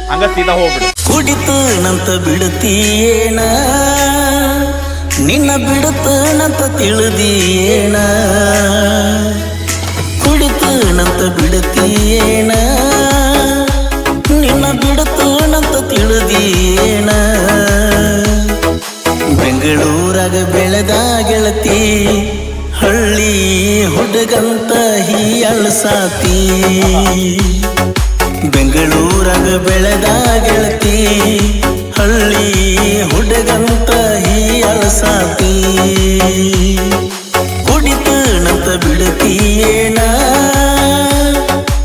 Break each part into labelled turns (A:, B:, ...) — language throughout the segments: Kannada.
A: ಹಂಗ ಸೀದಾ ಹೋಗ್ಬಿಡು.
B: ಕುಡಿತು ನಂತ ಬಿಡುತ್ತೀಯೇನ, ನಿನ್ನ ಬಿಡುತ್ತು ನಂತ ತಿಳಿದೀಯೇನ. ಕುಡಿತು ನಂತ ಬಿಡುತ್ತೀಯೇನ, ನಿನ್ನ ಬಿಡುತ್ತು ನಂತ ತಿಳಿದೀಯೇನ. ಬೆಂಗಳೂರಾಗ ಬೆಳೆದ ಗೆಳತಿ, ಹಳ್ಳಿ ಹುಡುಗಂತ ಹೀಯಳ್ಸಾತಿ. ಬೆಂಗಳೂರಾಗ ಬೆಳೆದ ಗೆಳತಿ, ಹಳ್ಳಿ ಹುಡುಗಂತ ಹೀಯಳ್ಸಾತಿ. ಕುಡಿತು ನಂತ ಬಿಡುತ್ತೀಯೇನ,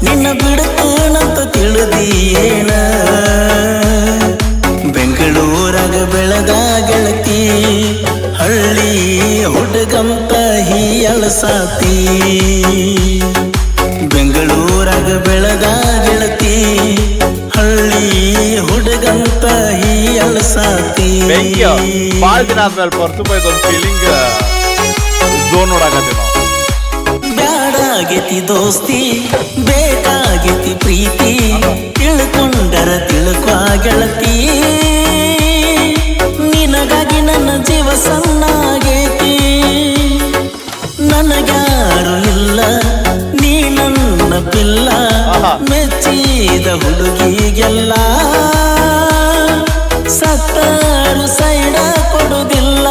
B: ನಿನ್ನ ಬಿಡುತ್ತು ನಂತ ತಿಳಿದೀಯೇನ. ಬೆಂಗಳೂರಾಗ ಬೆಳೆದ ಗೆಳತಿ, ಹಳ್ಳಿ ಹುಡುಗಂತ ಹೀಯಳ್ಸಾತಿ. ಬೆಂಗಳೂರಾಗ ಬೆಳೆದ ಗೆಳತಿ, ಹಳ್ಳಿ ಹುಡುಗಂತ ಹೀಯಳ್ಸಾತಿ.
A: ಬೆಂಕಿ ಬಾಳ ದಿನ ಆದ್ಮೇಲೆ ಪರ್ತು ಬೈದೊಂದು ಫೀಲಿಂಗ್ ಝೋನ್ ನೋಡಾಕತ್ತೀವಿ ನಾವು.
B: ಬ್ಯಾಡಾಗೈತಿ ದೋಸ್ತಿ, ಬೇಕಾಗೈತಿ ಪ್ರೀತಿ, ತಿಳ್ಕೊಂಡರ ತಿಳ್ಕೊ ಗೆಳತಿ. ನಿನಗಾಗಿ ನನ್ನ ಜೀವ ಸಣ್ಣಾಗೈತಿ, ನನಗ್ಯಾರು ಇಲ್ಲ ನೀ ನನ್ನ ಪಿಲ್ಲ. ಮೆಚ್ಚಿದ ಹುಡುಗಿಗೆಲ್ಲ ಸತ್ತರು ಸೈಡ ಕೊಡುವುದಿಲ್ಲ.